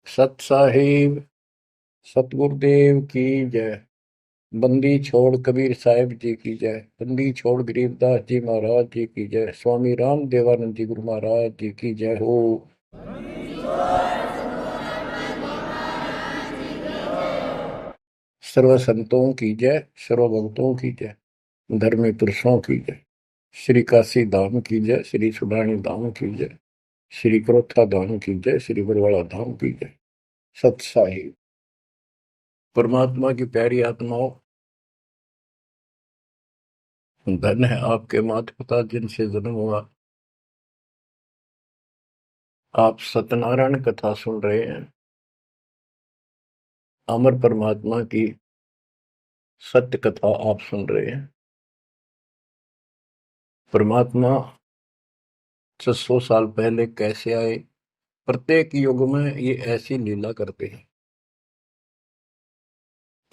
सत साहिब सतगुरुदेव की जय। बंदी छोड़ कबीर साहिब जी की जय। बंदी छोड़ गरीबदास जी महाराज जी की जय। स्वामी राम देवानंद जी गुरु महाराज जी की जय हो। सर्व संतों की जय, सर्व भक्तों की जय, धर्मी पुरुषों की जय। श्री काशी धाम की जय, श्री सुडानी धाम की जय, श्री क्रोथा धाम की जय, श्री बरवाड़ा धाम की जय। सत साहिब परमात्मा की प्यारी आत्माओं, धन है आपके माता पिता जिनसे जन्म हुआ। आप सत्यनारायण कथा सुन रहे हैं। अमर परमात्मा की सत्य कथा आप सुन रहे हैं। परमात्मा 600 साल पहले कैसे आए, प्रत्येक युग में ये ऐसी लीला करते हैं।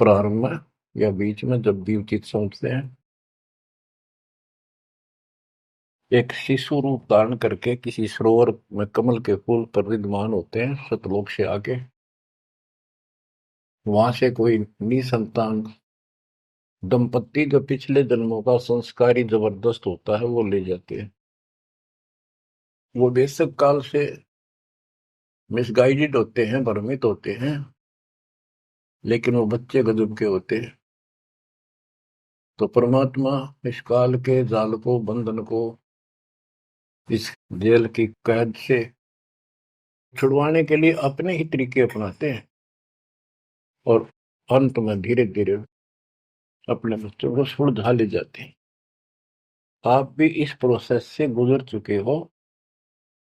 प्रारंभ में या बीच में जब भी उचित समझते हैं, एक शिशु रूप धारण करके किसी सरोवर में कमल के फूल पर विद्यमान होते हैं सतलोक से आके। वहां से कोई निसंतान दंपत्ति जो पिछले जन्मों का संस्कारी जबरदस्त होता है वो ले जाते हैं। वो बेशक काल से मिसगाइडेड होते हैं, भ्रमित होते हैं, लेकिन वो बच्चे गजब के होते हैं। तो परमात्मा इस काल के जाल को, बंधन को, इस जेल की कैद से छुड़वाने के लिए अपने ही तरीके अपनाते हैं और अंत में धीरे धीरे अपने बच्चों को सुलझा ले जाते हैं। आप भी इस प्रोसेस से गुजर चुके हो।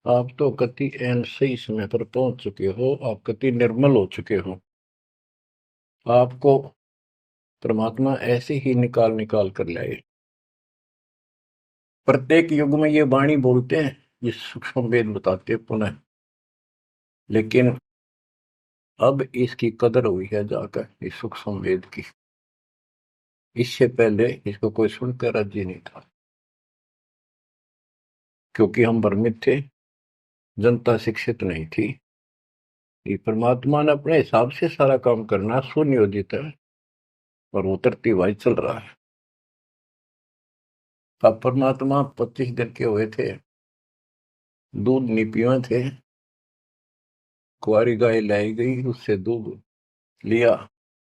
आप तो कति एन सही समय पर पहुंच चुके हो। आप कति निर्मल हो चुके हो। आपको परमात्मा ऐसे ही निकाल निकाल कर लाए। प्रत्येक युग में ये वाणी बोलते हैं, ये सूक्ष्म वेद बताते हैं पुनः, लेकिन अब इसकी कदर हुई है जाकर इस सूक्ष्म वेद की। इससे पहले इसको कोई सुनकर राजी नहीं था, क्योंकि हम भ्रमित थे, जनता शिक्षित नहीं थी। ये परमात्मा ने अपने हिसाब से सारा काम करना सुनियोजित है और उतरती हुआ चल रहा है। अब परमात्मा 25 दिन के हुए थे, दूध नहीं पिए थे। कुंवारी गाय लाई गई, उससे दूध लिया,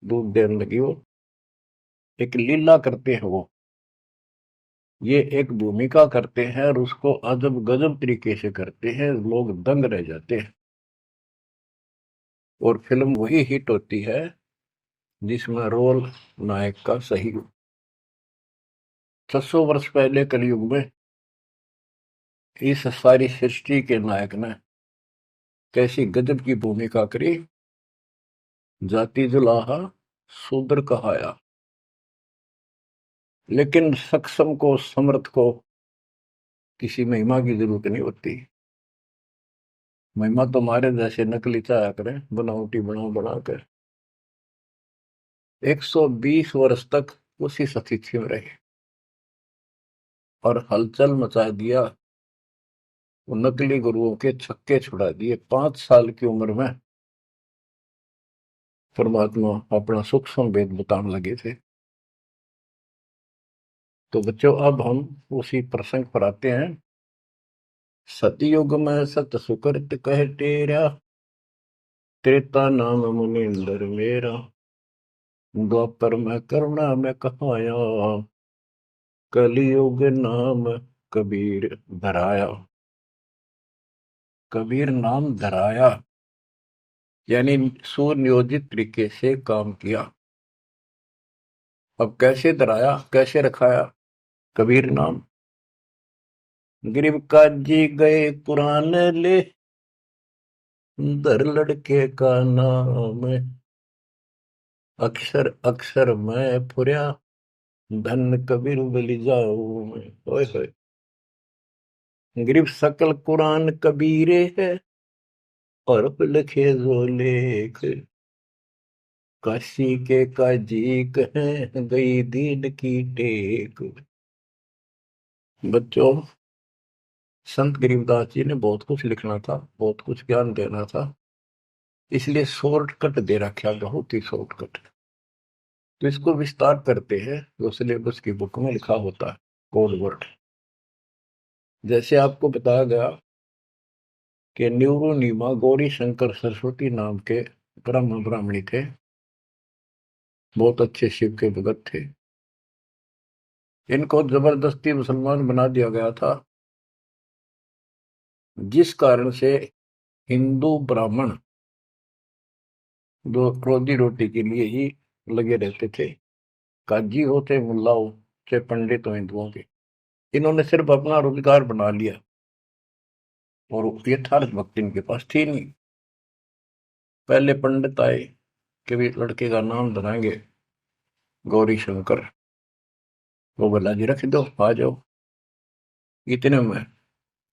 दूध देने लगी। वो एक लीला करते हैं, वो ये एक भूमिका करते हैं और उसको अजब गजब तरीके से करते हैं, लोग दंग रह जाते हैं। और फिल्म वही हिट होती है जिसमें रोल नायक का सही हो। 600 वर्ष पहले कलयुग में इस सारी सृष्टि के नायक ने कैसी गजब की भूमिका करी। जाति जुलाहा शूद्र कहाया, लेकिन सक्षम को, समर्थ को किसी महिमा की जरूरत नहीं होती। महिमा तो हमारे जैसे नकली चाया करें, बनावटी बना कर 120 वर्ष तक उसी स्थिति में रहे और हलचल मचा दिया। वो नकली गुरुओं के छक्के छुड़ा दिए। 5 साल की उम्र में परमात्मा अपना सूक्ष्म वेद बताने लगे थे। तो बच्चों, अब हम उसी प्रसंग पर आते हैं। सतयुग में सत सुकृत कह टेरा, त्रेता नाम मुनिंदर मेरा, द्वापर में करुणा में कहाया, कलियुग नाम कबीर धराया। कबीर नाम धराया यानी सुनियोजित तरीके से काम किया। अब कैसे धराया, कैसे रखाया कबीर नाम? गरीब काजी गए कुरान ले, दर लड़के का नाम, अक्षर अक्षर मैं फुर्या, धन कबीर बलि जाऊं मैं। ओए होए, गरीब सकल कुरान कबीरे है, और लिखे जो लेख, काशी के काजी कहें गई दीन की टेक। बच्चों, संत गरीबदास जी ने बहुत कुछ लिखना था, बहुत कुछ ज्ञान देना था, इसलिए शॉर्टकट दे रखा, बहुत ही शॉर्टकट। तो इसको विस्तार करते हैं जो सिलेबस की बुक में लिखा होता है, कोड वर्ड। जैसे आपको बताया गया कि न्यूरोनीमा गौरी शंकर सरस्वती नाम के ब्रह्म ब्राह्मणी थे, बहुत अच्छे शिव के भगत थे। इनको जबरदस्ती मुसलमान बना दिया गया था, जिस कारण से हिंदू ब्राह्मण जो रोजी रोटी के लिए ही लगे रहते थे, काजी हो चाहे मुल्ला हो चाहे पंडित हो हिंदुओं के, इन्होंने सिर्फ अपना रोजगार बना लिया और यथार्थ भक्ति इनके पास थी नहीं। पहले पंडित आए कि भी लड़के का नाम धराएंगे गौरी शंकर, वो बोला जी रख दो, आ जाओ। इतने में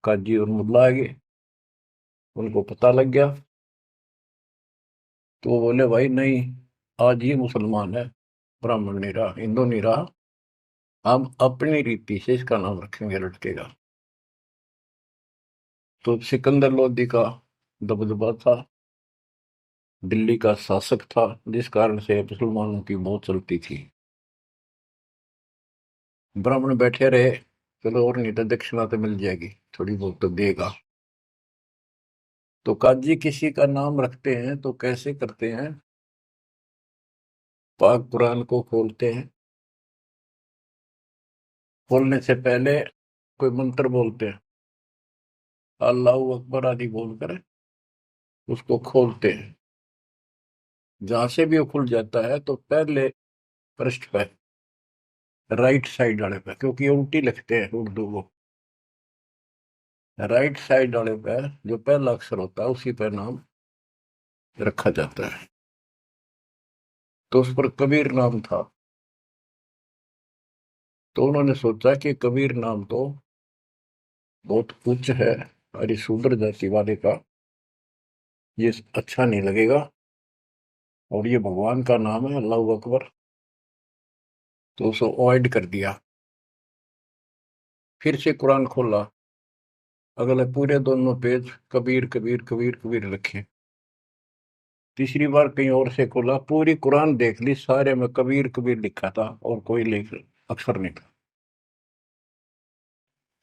काजी और मुल्ला आ गए, उनको पता लग गया, तो वो बोले भाई नहीं, आज ही मुसलमान है, ब्राह्मण नहीं रहा, हिंदू नहीं रहा, हम अपनी रीति से इसका नाम रखेंगे लड़के का। तो सिकंदर लोदी का दबदबा था, दिल्ली का शासक था, जिस कारण से मुसलमानों की बहुत चलती थी। ब्राह्मण बैठे रहे, चलो और नहीं तो दक्षिणा तो मिल जाएगी, थोड़ी बहुत तो देगा। तो काजी किसी का नाम रखते हैं तो कैसे करते हैं, पाक कुरान को खोलते हैं, खोलने से पहले कोई मंत्र बोलते हैं, अल्लाह अकबर आदि बोलकर उसको खोलते हैं। जहां से भी वो खुल जाता है तो पहले पृष्ठ पे, राइट साइड वाले पे, क्योंकि उल्टी लिखते हैं उर्दू को, राइट साइड वाले पे जो पहला अक्षर होता है उसी पे नाम रखा जाता है। तो उस पर कबीर नाम था। तो उन्होंने सोचा कि कबीर नाम तो बहुत उच्च है, अरे शूद्र जाति वाले का ये अच्छा नहीं लगेगा, और ये भगवान का नाम है अल्लाह अकबर, तो उसको अवॉइड कर दिया। फिर से कुरान खोला, अगले पूरे दोनों पेज कबीर कबीर कबीर कबीर लिखे। तीसरी बार कहीं और से खोला, पूरी कुरान देख ली, सारे में कबीर कबीर लिखा था और कोई लेख अक्षर नहीं था।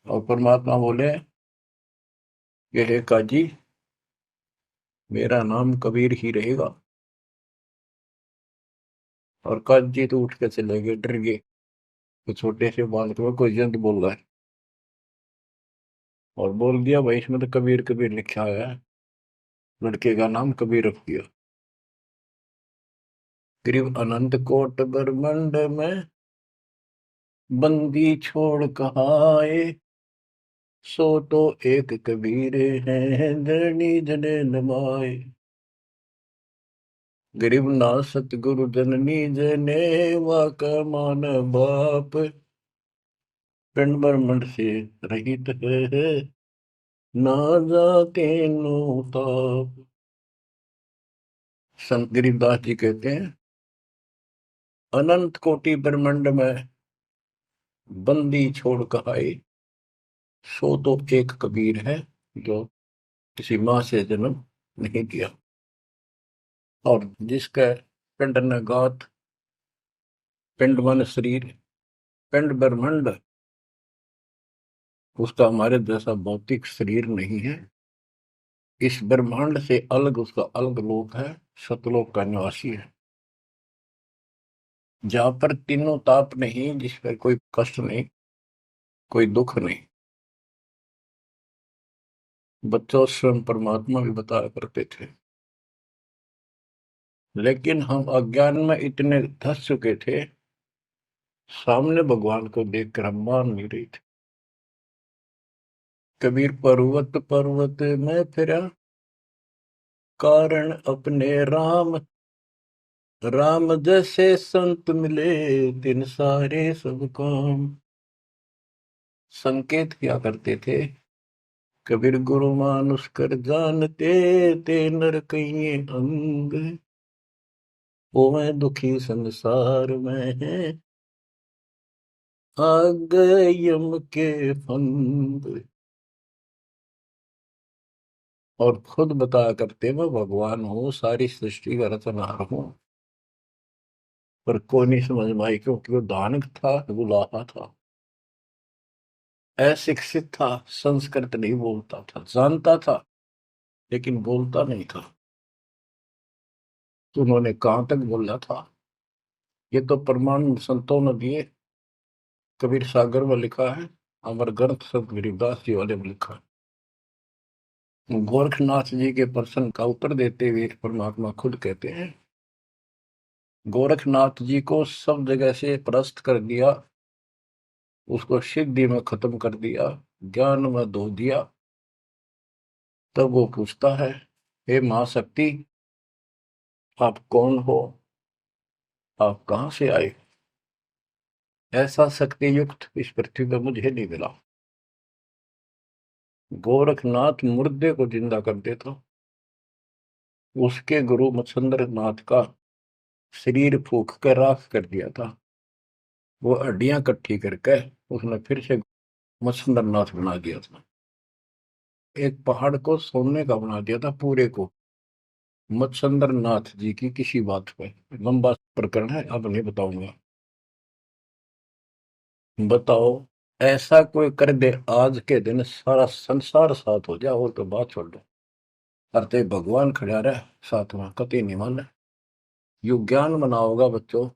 और परमात्मा बोले कि हे काजी, मेरा नाम कबीर ही रहेगा। और काजी तो उठ के चले गए, डर गए, तो छोटे से बालक में कोई जंत बोल रहा है, और बोल दिया भाई इसमें तो कबीर कबीर लिखा है, लड़के का नाम कबीर रख दिया। करीब अनंत कोट ब्रह्मंड में बंदी छोड़ कहाए, सो तो एक कबीर है धरणी जने नमाए। गरीब ना सतगुरु जननी जने वाक मान बाप, पिंड ब्रह्मंड से रहित है ना जाके नो ताप। संत गरीबदास जी कहते हैं, अनंत कोटि ब्रह्मंड में बंदी छोड़ कहाए, सो तो एक कबीर है जो किसी माँ से जन्म नहीं किया। और जिसका पिंड न गात, पिंड मन शरीर, पिंड ब्रह्मंड, उसका हमारे जैसा भौतिक शरीर नहीं है। इस ब्रह्मांड से अलग उसका अलग लोक है, सतलोक का निवासी है, जहां पर तीनों ताप नहीं, जिस पर कोई कष्ट नहीं, कोई दुख नहीं। बच्चों स्वयं परमात्मा भी बताया करते थे, लेकिन हम अज्ञान में इतने धस चुके थे, सामने भगवान को देखकर हम मान नहीं रहे थे। कबीर पर्वत पर्वत में फिरा, कारण अपने राम, राम जैसे संत मिले दिन सारे सब काम। संकेत किया करते थे, कबीर गुरु मानुष कर जानते, ते नर कहिए अंग, वो मैं दुखी संसार में है, आ गए यम के फंद। और खुद बताया करते मैं भगवान हूँ, सारी सृष्टि का रचनहार हूँ। पर कोई नहीं समझ में आई, क्योंकि वो दानक था, गुलाहा था, अशिक्षित था, संस्कृत नहीं बोलता था, जानता था लेकिन बोलता नहीं था। तो उन्होंने कहां तक बोला था, ये तो प्रमाण संतों ने दिए। कबीर सागर में लिखा है, अमर ग्रंथ संत गरीबदास जी वाले में लिखा है। गोरखनाथ जी के प्रश्न का उत्तर देते हुए परमात्मा खुद कहते हैं, गोरखनाथ जी को सब जगह से परास्त कर दिया, उसको सिद्धि में खत्म कर दिया, ज्ञान में धो दिया। तब वो पूछता है, हे महाशक्ति, आप कौन हो, आप कहां से आए? ऐसा शक्ति युक्त इस पृथ्वी पर मुझे नहीं मिला। गोरखनाथ मुर्दे को जिंदा कर देता, उसके गुरु मत्स्येंद्र नाथ का शरीर फूक कर राख कर दिया था। वो हड्डियां इकट्ठी करके उसने फिर से मत्स्येंद्र नाथ बना दिया था। एक पहाड़ को सोने का बना दिया था पूरे को, मत्स्येंद्र नाथ जी की किसी बात पे। लंबा प्रकरण है, अब नहीं बताऊंगा। बताओ, ऐसा कोई कर दे आज के दिन सारा संसार साथ हो जाए, और तो बात छोड़ दो। अरे भगवान खड़ा रहे साथ में, कति नहीं माने। यु ज्ञान बना होगा बच्चों,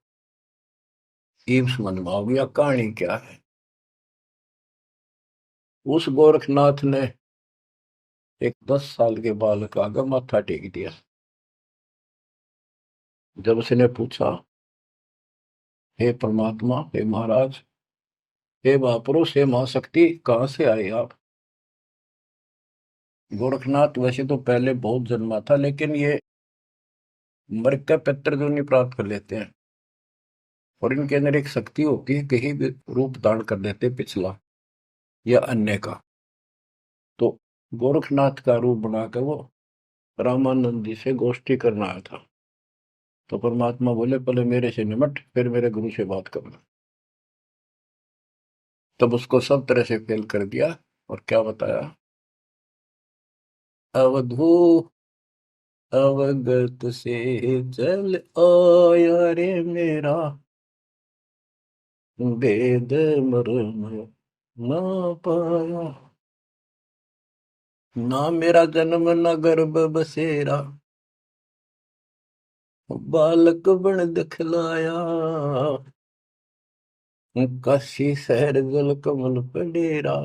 ईव समझ में आओगी या कहानी क्या है। उस गोरखनाथ ने एक 10 साल के बालक आगे माथा टेक दिया। जब उसने पूछा, हे परमात्मा, हे महाराज, हे महापुरुष, हे महाशक्ति, कहाँ से आए आप? गोरखनाथ वैसे तो पहले बहुत जन्मा था, लेकिन ये मर का पितृ जो नहीं प्राप्त कर लेते हैं, और इनके अंदर एक शक्ति होती है, कहीं भी रूप धारण कर लेते पिछला या अन्य का। तो गोरखनाथ का रूप बनाकर वो रामानंद जी से गोष्ठी करना आया था। तो परमात्मा बोले, पहले मेरे से निमट, फिर मेरे गुरु से बात करना। तब उसको सब तरह से फेल कर दिया, और क्या बताया, अवधू अवगत से चल आया रे मेरा, वेद मर्म ना पाया। ना मेरा जन्म न गर्भ बसेरा, बालक बन दिखलाया। काशी शहर जल कमल पे डेरा,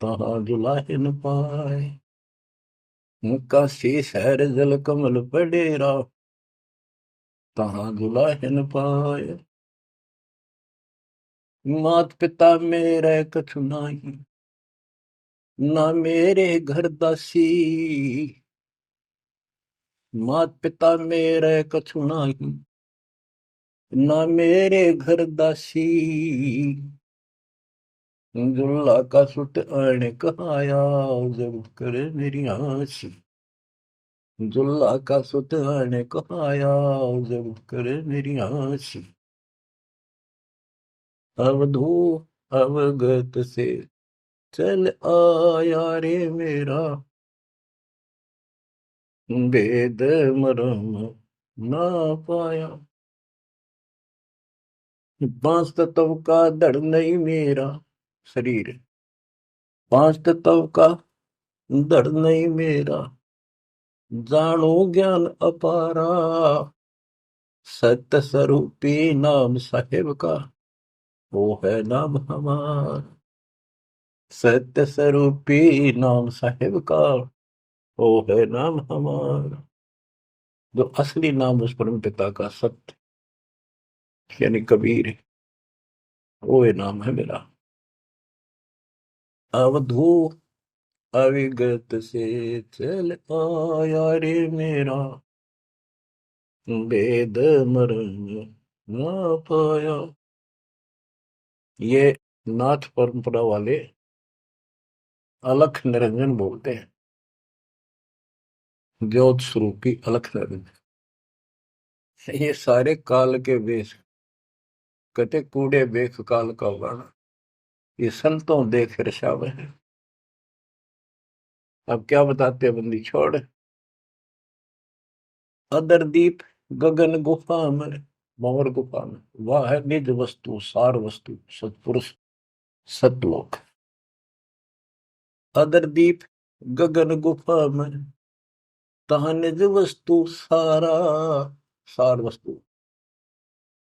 तहाँ दुलाहिन पाए। काशी शहर जल कमल पे डेरा, तहाँ दुलाहिन पाए। मात पिता मेरे कछु नाही, ना मेरे घर दासी। मात पिता मेरे कछु नाही, ना मेरे घर दासी। दुल्ला का सुत आने कहाया, जब करे मेरी आसी। दुल्ला का सुत आने कहाया, जब करे मेरी आसी। अवधू अवगत से चल आया रे मेरा, वेद मरम ना पाया। पांच तत्व का धड़ नहीं मेरा शरीर, पांच तत्व का धड़ नहीं मेरा। जानो ज्ञान अपारा, सत्य स्वरूपी नाम साहेब का, वो है नाम हमारा। सत्य स्वरूपी नाम साहेब का, वो है नाम हमारा। जो असली नाम उस परम पिता का सत्य यानी कबीर है, वो ये नाम है मेरा। अवधू अविगत से चल आया रे मेरा, वेद मरण ना पाया। ये नाथ परंपरा वाले अलख निरंजन बोलते हैं, ज्योत स्वरूपी अलख निरंजन। ये सारे काल के वेश, कहते कूड़े बेख काल का वर्णन, ये संतों देख रशाव है। अब क्या बताते हैं बंदी छोड़। अदर दीप गगन गुफा में, भंवर गुफा में, वह है निज वस्तु सार वस्तु सतपुरुष सतलोक। अदर दीप गगन गुफा में, तहाँ निज वस्तु सारा, सार वस्तु।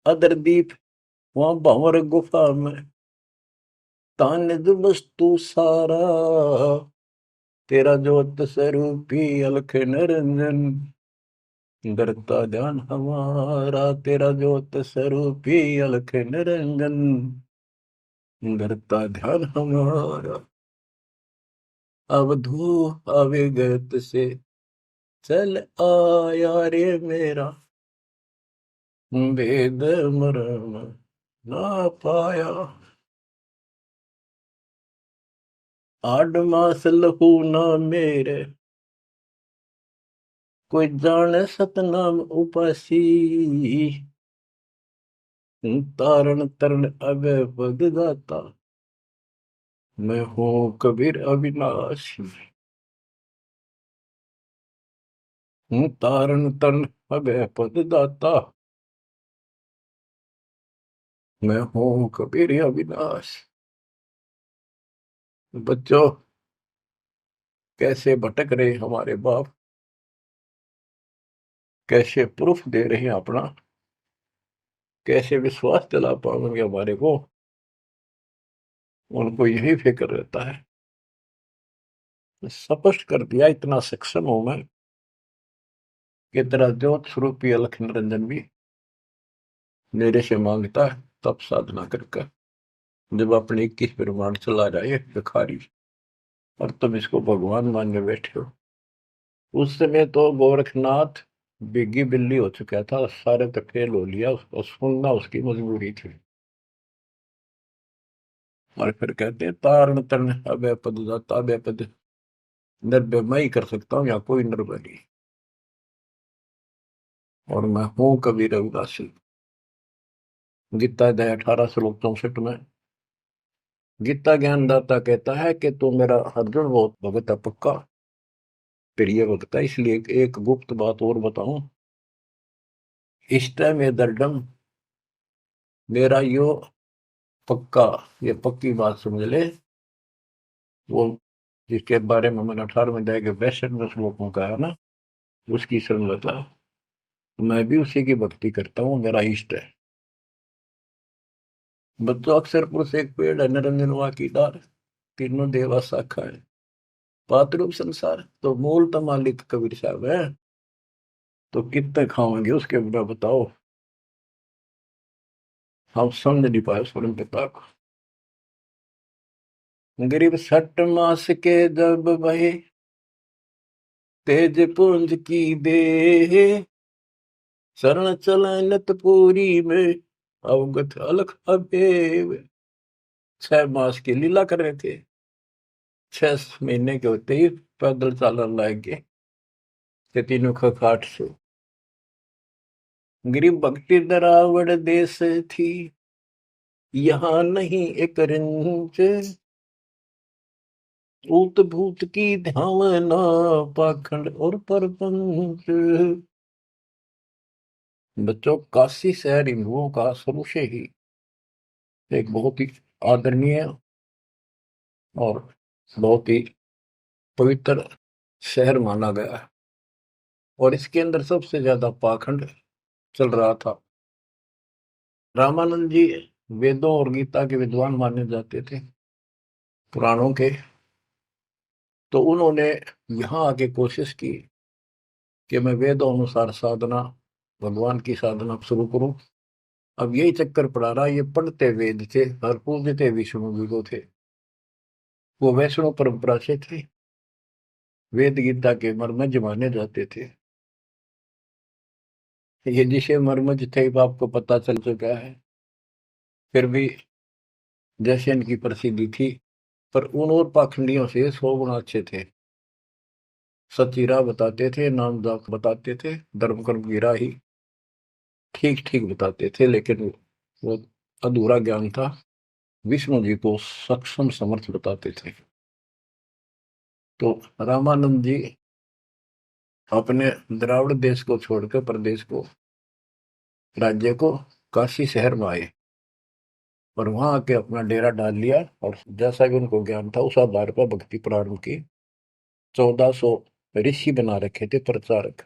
अदर दीप वहां भंवर गुफा में, तहाँ निज वस्तु सारा। तेरा ज्योत स्वरूपी अलख निरंजन, करता ध्यान हमारा। तेरा ज्योत स्वरूपी अलख निरंजन, करता ध्यान हमारा। अवधू अविगत से चल आया रे मेरा, वेद मरण ना पाया। आठ मास लहू ना मेरे, कोई जाने सतनाम उपासी। तारण तरण अभय पद दाता, मैं हूँ कबीर अविनाशी। हूँ तारण तरण अभय पद दाता, मैं हूँ कबीर अविनाशी। बच्चों, कैसे भटक रहे हमारे बाप, कैसे प्रूफ दे रहे हैं अपना, कैसे विश्वास दिला पाएंगे हमारे को। उनको यही फिक्र रहता है। स्पष्ट कर दिया, इतना सक्षम हूं मैं कि तेरा ज्योत स्वरूपी अलख निरंजन भी मेरे से मांगता है तब साधना करके। जब अपने 21 ब्रह्मांड चला जाए भिखारी, और तुम इसको भगवान मानने बैठे हो। उस समय तो गोरखनाथ बिग्गी बिल्ली हो चुका था, सारे तो फेल हो लिया, उसको सुनना उसकी मजबूरी थी। और फिर कहते हैं तारण तरण अभय पद दाता, अभय पद निर्भय मैं ही कर सकता हूँ, या कोई निर्भय नहीं। और मैं हूं कबीर रविदासी। गीता अध्याय 18 श्लोक 64 में गीता ज्ञानदाता कहता है कि तू मेरा अर्जुन बहुत भगत है पक्का, प्रिय भक्त है। इसलिए एक गुप्त बात और बताऊं, इष्ट में दर्डम, मेरा यो पक्का, ये पक्की बात समझ ले। वो जिसके बारे में मैंने 18वें अध्याय के 62वें श्लोक में कहा ना, उसकी संगता मैं भी उसी की भक्ति करता हूँ, मेरा इष्ट है। बच्चों, अक्षर पुरुष एक पेड़ है, निरंजन वा की डार, तीनों देवा शाखा है, पातरूप संसार। तो मूल तो मालिक कबीर साहब है, तो कितने खाओगे उसके बिना बताओ। हम समझ नहीं पाए स्वयं पिता को। गरीब सठ मास के जब बहे, तेज पुंज की दे, शरण चलत पूरी में, अवगत अलख अबेव। 6 मास की लीला कर रहे थे, 6 महीने के होते ही पैदल चालन लाग गए ते तीनों खखाट से। गरीब भक्ति दरावड़ देश थी, यहाँ नहीं एक रिंच, ऊत भूत की धावना, पाखंड और परपंच। बच्चों, काशी शहर हिंदुओं का शुरू से ही एक बहुत ही आदरणीय और बहुत ही पवित्र शहर माना गया है। और इसके अंदर सबसे ज्यादा पाखंड चल रहा था। रामानंद जी वेदों और गीता के विद्वान माने जाते थे, पुराणों के। तो उन्होंने यहाँ आके कोशिश की कि मैं वेदों अनुसार साधना, भगवान की साधना शुरू करूं। अब यही चक्कर पड़ा रहा, ये पढ़ते वेद थे और पूजते विष्णु जी को थे। वो वैष्णव परंपरा से थे, वेद गीता के मर्मज माने जाते थे। ये जिसे मर्मज थे वो आपको पता चल चुका है। फिर भी जैसे इनकी प्रसिद्धि थी, पर उन और पाखंडियों से 100 गुना अच्छे थे। सच्ची राह बताते थे, नाम जाप बताते थे, धर्म कर्म की राह ही ठीक ठीक बताते थे। लेकिन वो अधूरा ज्ञान था, विष्णु जी को सक्षम समर्थ बताते थे। तो रामानंद जी अपने द्राविड़ देश को छोड़कर प्रदेश को, राज्य को, काशी शहर में आए और वहां आके अपना डेरा डाल लिया। और जैसा भी उनको ज्ञान था उस आधार पर भक्ति प्रारंभ की। 1400 ऋषि बना रखे थे प्रचारक।